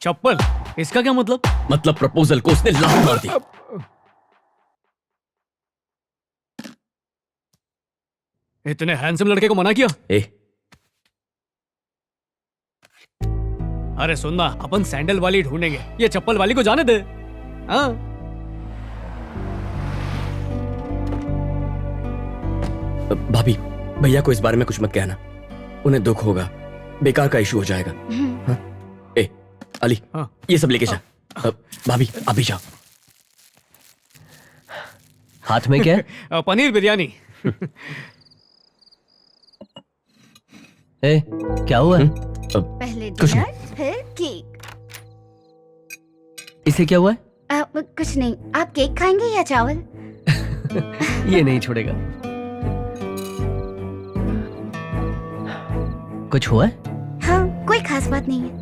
चप्पल? इसका क्या मतलब? मतलब प्रपोजल को उसने लात मार दी। इतने हैंडसम लड़के को मना किया? ए, अरे सुनना, अपन सैंडल वाली ढूंढेंगे, ये चप्पल वाली को जाने दे। हाँ। भाभी, भैया को इस बारे में कुछ मत कहना, उन्हें दुख होगा, बेकार का इशू हो जाएगा। हाँ? ए, अली, हाँ। ये सब लेके जा। भाभी, अभी जाओ। हाथ में क्या है? पनीर बिरयानी। ए, क्या हुआ? पहले कुछ डिनर फिर केक। इसे क्या हुआ है? कुछ नहीं, आप केक खाएंगे या चावल? ये नहीं छोड़ेगा। कुछ हुआ है? हाँ, कोई खास बात नहीं है।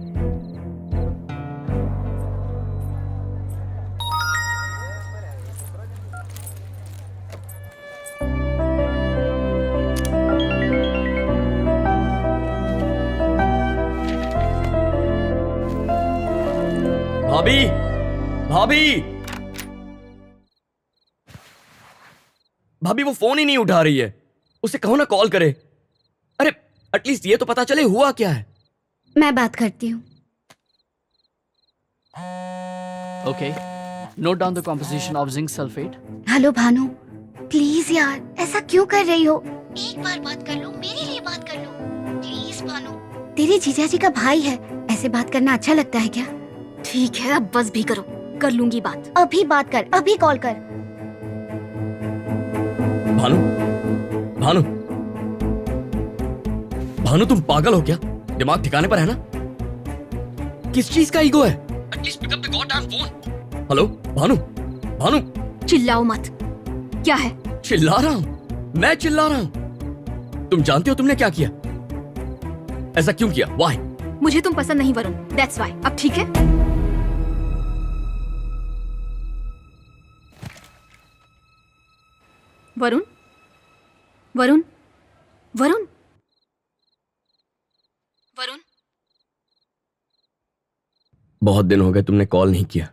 भाभी, भाभी, भाभी वो फोन ही नहीं उठा रही है, उसे कहो ना कॉल करे। अरे एटलीस्ट ये तो पता चले हुआ क्या है। मैं बात करती हूँ। Okay. Note down the composition of zinc sulfate. Hello Bhanu, please यार, ऐसा क्यों कर रही हो? एक बार बात कर लो, मेरे लिए बात कर लो प्लीज भानु। तेरे जीजा जी का भाई है, ऐसे बात करना अच्छा लगता है क्या? ठीक है, अब बस भी करो, कर लूंगी बात। अभी बात कर, अभी कॉल कर। भानु, भानु, भानु तुम पागल हो क्या? दिमाग ठिकाने पर है ना? किस चीज का ईगो है? At least pick up the goddamn phone. Hello Bhanu, Bhanu. चिल्लाओ मत। क्या है? चिल्ला रहा हूं, मैं चिल्ला रहा हूं। तुम जानते हो तुमने क्या किया? ऐसा क्यों किया? व्हाई? मुझे तुम पसंद नहीं वरुण, दैट्स व्हाई। अब ठीक है? वरुण, वरुण, वरुण, वरुण। बहुत दिन हो गए तुमने कॉल नहीं किया।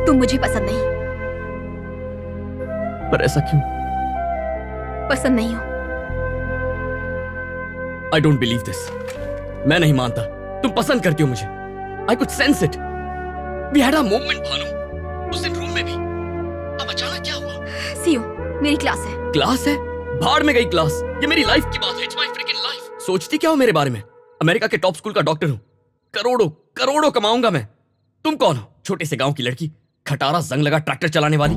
तुम मुझे पसंद नहीं, पर ऐसा क्यों? पसंद नहीं हो। I don't believe this. मैं नहीं मानता तुम पसंद करती हो मुझे। I could sense it. We had a moment Bhanu, उस दिन रूम में भी। अब अचानक क्या हुआ? सीओ, मेरी क्लास है। क्लास है? भाड़ में गई क्लास। ये मेरी लाइफ की बात है। It's my fricking life. सोचती क्या हो मेरे बारे में? अमेरिका के टॉप स्कूल का डॉक्टर हूं। करोड़ों करोड़ों कमाऊंगा मैं। तुम कौन हो? छोटे से गांव की लड़की, खटारा जंग लगा ट्रैक्टर चलाने वाली।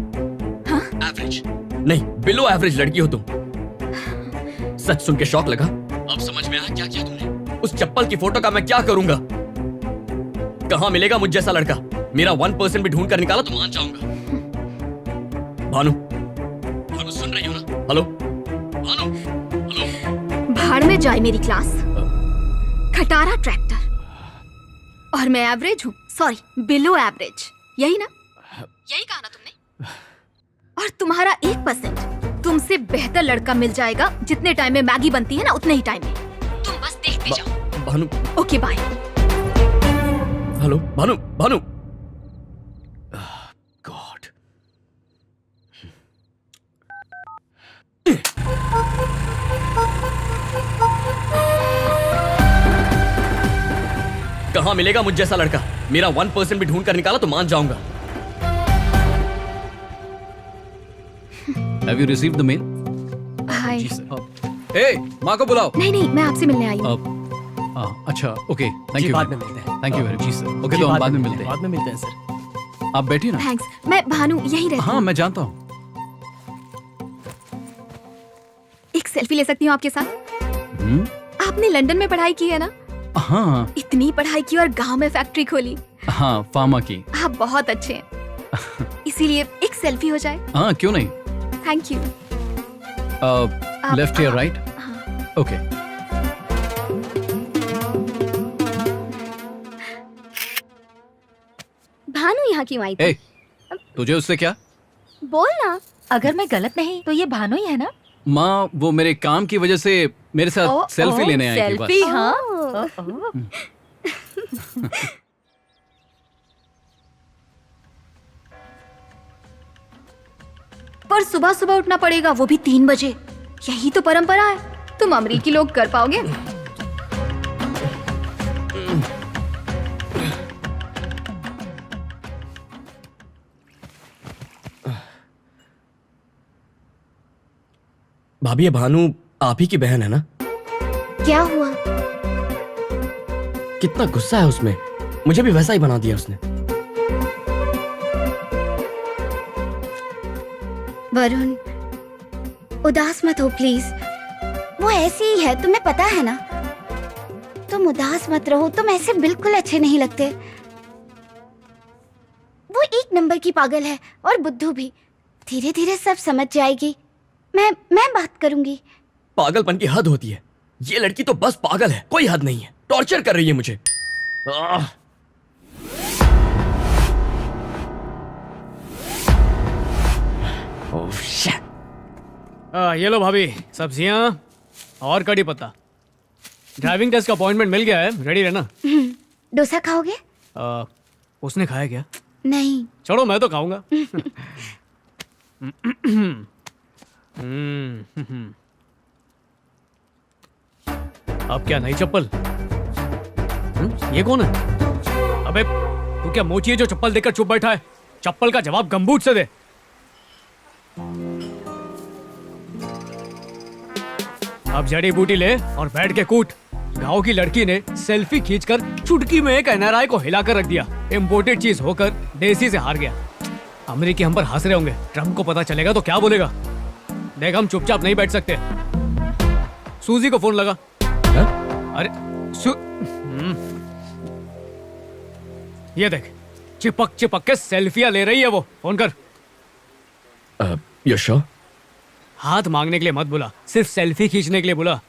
हाँ? एवरेज नहीं, बिलो एवरेज लड़की हो तुम। सच सुन के शौक लगा? अब समझ में आया क्या किया तुमने? उस चप्पल की फोटो का मैं क्या करूंगा? कहां मिलेगा मुझ जैसा लड़का? मेरा 1% भी ढूंढ कर निकाला तो मान जाऊंगा। भानु, भानु सुन रही हो ना? Hello Bhanu, hello. भाड़ में जाए मेरी क्लास। खटारा ट्रैक्टर और मैं एवरेज हूँ, सॉरी बिलो एवरेज, यही ना? यही कहा ना तुमने? और तुम्हारा 1% तुमसे बेहतर लड़का मिल जाएगा। जितने टाइम में मैगी बनती है ना, उतने ही टाइम में। तुम बस देखते जाओ। Bhanu, okay bye. Hello Bhanu, Bhanu. God. कहां मिलेगा मुझ जैसा लड़का? मेरा 1% भी ढूंढ कर निकाला तो मान जाऊंगा। Have you received the mail? Hi. Hey, माँ को बुलाओ। नहीं नहीं, मैं आपसे मिलने आई हूँ। अच्छा, ओके, थैंक यू। बाद में मिलते हैं। Thank you very much. Okay, तो हम बाद में मिलते हैं। बाद में मिलते हैं सर। आप बैठिए ना। थैंक्स। मैं भानु यही रहती हाँ, हूँ। मैं जानता हूँ। एक सेल्फी ले सकती हूँ आपके साथ? आपने लंदन में पढ़ाई की है ना? हाँ इतनी पढ़ाई की और गांव में फैक्ट्री खोली। हाँ, फार्मा की। आप बहुत अच्छे हैं, इसीलिए एक सेल्फी हो जाए। हाँ, क्यों नहीं। Thank you. लेफ्ट या राइट? ओके। भानु यहाँ क्यों आई थी? ए, तुझे उससे क्या? बोल ना। अगर मैं गलत नहीं तो ये भानु ही है ना? माँ, वो मेरे काम की वजह से मेरे साथ सेल्फी लेने आए थे बस। सेल्फी, हाँ। पर सुबह सुबह उठना पड़ेगा, वो भी 3 बजे। यही तो परंपरा है। तुम अमरीकी लोग कर पाओगे? भाभी, ये भानु आप ही की बहन है ना? क्या हुआ? कितना गुस्सा है उसमें, मुझे भी वैसा ही बना दिया उसने। वरुण, उदास मत हो प्लीज। वो ऐसी ही है, तुम्हें पता है ना। तुम उदास मत रहो, तुम ऐसे बिल्कुल अच्छे नहीं लगते। वो 1 नंबर की पागल है और बुद्धू भी। धीरे धीरे सब समझ जाएगी। मैं बात करूंगी। पागलपन की हद होती है। ये लड़की तो बस पागल है, कोई हद नहीं है। टॉर्चर कर रही है मुझे। Oh shit. ये लो भाभी, सब्जियां और कड़ी पत्ता। ड्राइविंग टेस्ट का अपॉइंटमेंट मिल गया है, रेडी रहना। डोसा खाओगे? उसने खाया क्या? नहीं। छोड़ो, मैं तो खाऊंगा। अब क्या नई चप्पल? ये कौन है? अबे तू क्या मोची है जो चप्पल देकर चुप बैठा है? चप्पल का जवाब गंबूट से दे। अब जड़ी बूटी ले और बैठ के कूट। गांव की लड़की ने सेल्फी खींचकर चुटकी में एक एनआरआई को हिलाकर रख दिया। इंपोर्टेड चीज होकर देसी से हार गया। अमेरिकी हम पर हंस रहे होंगे। ट्रम्प को पता चलेगा तो क्या बोलेगा? देख, हम चुपचाप नहीं बैठ सकते। सूजी को फोन लगा। हा? अरे ये देख, चिपक चिपक के सेल्फियां ले रही है वो। फोन कर। You sure? हाथ मांगने के लिए मत बुला, सिर्फ सेल्फी खींचने के लिए बुला।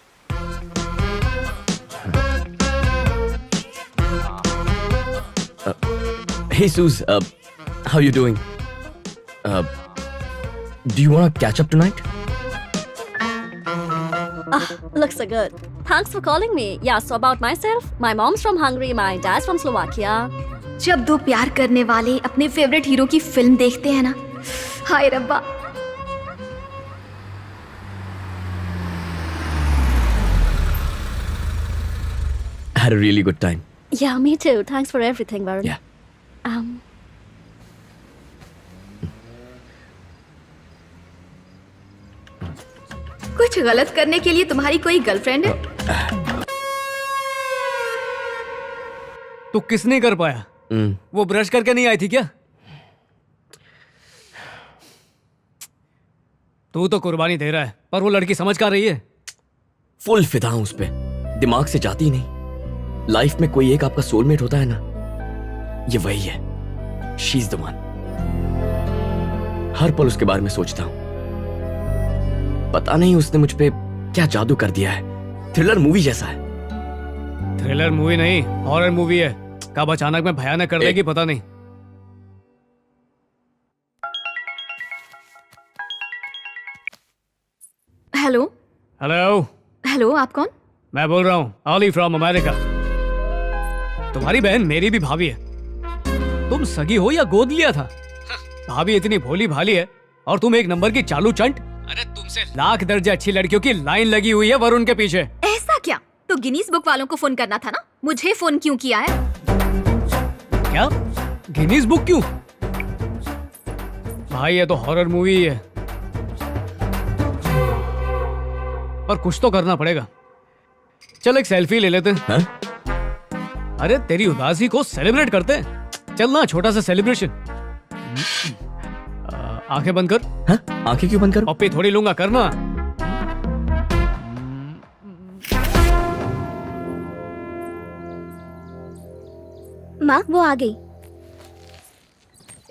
Hey Suze, how you doing? Do you want to catch up tonight? Looks so good. Thanks for calling me. Yeah, so about myself, my mom's from Hungary, my dad's from Slovakia. जब दो प्यार करने वाले अपने favourite hero की film देखते हैं ना, हाय रब्बा। Had a really good time. Yeah, me too. Thanks for everything, Varun. Yeah. कुछ गलत करने के लिए तुम्हारी कोई गर्लफ्रेंड है? तो किसने कर पाया? वो ब्रश करके नहीं आई थी क्या? तू तो कुर्बानी दे रहा है, पर वो लड़की समझ का रही है। फुल फिदा हूं उस पे, दिमाग से जाती ही नहीं। लाइफ में कोई एक आपका सोलमेट होता है ना, ये वही है। She is the one. हर पल उसके बारे में सोचता हूं। पता नहीं उसने मुझ पे क्या जादू कर दिया है। थ्रिलर मूवी जैसा है। थ्रिलर मूवी नहीं, हॉरर मूवी है। कब अचानक में भयानक कर देगी पता नहीं। Hello hello. हेलो, आप कौन? मैं बोल रहा हूँ ऑली फ्रॉम अमेरिका। तुम्हारी बहन मेरी भी भाभी है। तुम सगी हो या गोद लिया था? भाभी इतनी भोली भाली है और तुम 1 नंबर की चालू चंट। अरे तुमसे लाख दर्जे अच्छी लड़कियों की लाइन लगी हुई है वरुण के पीछे। ऐसा क्या? तो गिनीज बुक वालों को फोन करना था ना, मुझे फोन क्यों किया है? क्या? गिनीज बुक क्यों? भाई ये तो हॉरर मूवी है, पर कुछ तो करना पड़ेगा। चल एक सेल्फी ले लेते हैं। अरे तेरी उदासी को सेलिब्रेट करते हैं। चल ना, छोटा सा सेलिब्रेशन। आंखें बंद कर। हाँ? आंखें क्यों बंद करूं? पप्पी थोड़ी लूंगा, करना। माँ, वो आ गई।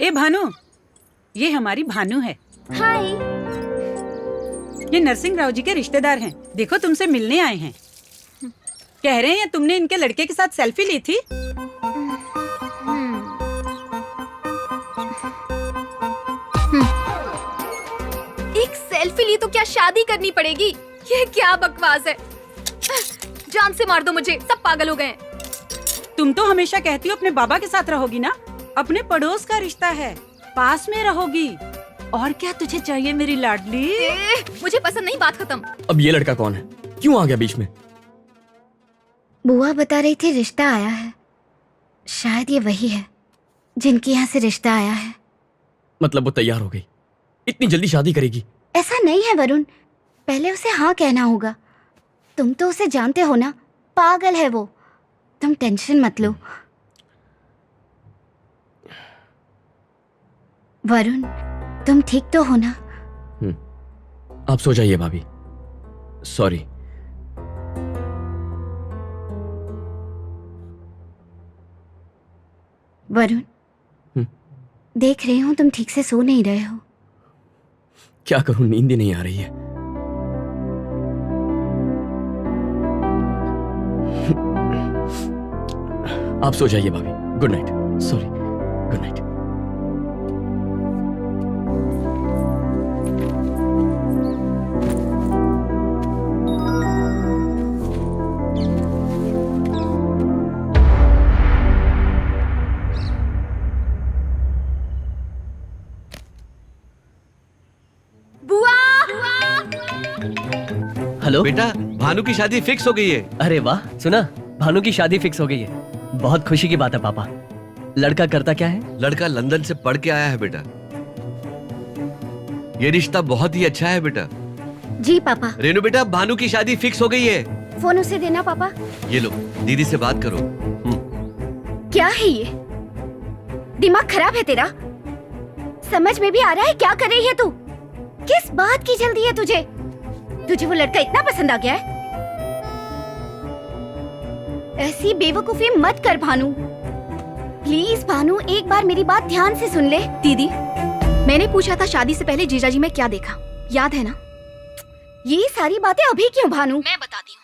ए भानु, ये हमारी भानु है। हाय। ये नरसिंह राव जी के रिश्तेदार हैं। देखो तुमसे मिलने आए हैं। कह रहे हैं तुमने इनके लड़के के साथ सेल्फी ली थी। एक सेल्फी ली तो क्या शादी करनी पड़ेगी? ये क्या बकवास है? जान से मार दो मुझे, सब पागल हो गए हैं। तुम तो हमेशा कहती हो अपने बाबा के साथ रहोगी ना, अपने पड़ोस का रिश्ता है, पास में रहोगी। और क्या तुझे चाहिए मेरी लाडली? मुझे पसंद नहीं, बात खत्म। अब ये लड़का कौन है, क्यों आ गया बीच में? बुआ बता रही थी रिश्ता आया है, शायद ये वही है जिनके यहाँ से रिश्ता आया है। मतलब वो तैयार हो गई, इतनी जल्दी शादी करेगी? ऐसा नहीं है वरुण, पहले उसे हाँ कहना होगा। तुम तो उसे जानते हो ना, पागल है वो। तुम टेंशन मत लो। वरुण, तुम ठीक तो हो ना? आप सो जाइए भाभी, सॉरी। वरुण, देख रही हूँ तुम ठीक से सो नहीं रहे हो। क्या करूं, नींद ही नहीं आ रही है। आप सो जाइए भाभी, good night. Sorry, good night. Hello बेटा, भानु की शादी फिक्स हो गई है। अरे वाह, सुना भानु की शादी फिक्स हो गई है। बहुत खुशी की बात है पापा। लड़का करता क्या है? लड़का लंदन से पढ़ के आया है बेटा। ये रिश्ता बहुत ही अच्छा है बेटा। जी पापा। रेनू बेटा, भानु की शादी फिक्स हो गई है। फोन उसे देना पापा। ये लो, दीदी से बात करो। क्या है ये? दिमाग खराब है तेरा? समझ में भी आ रहा है क्या कर रही है तू? किस बात की जल्दी है तुझे? तुझे वो लड़का इतना पसंद आ गया है? ऐसी बेवकूफी मत कर भानु। प्लीज भानु, एक बार मेरी बात ध्यान से सुन ले। दीदी, मैंने पूछा था शादी से पहले जीजाजी में क्या देखा, याद है ना? ये सारी बातें अभी क्यों भानु? मैं बताती हूँ।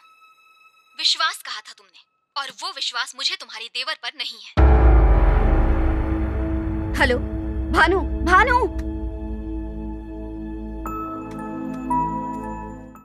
विश्वास कहा था तुमने, और वो विश्वास मुझे तुम्हारी देवर पर नहीं है। हेलो भानु, भानु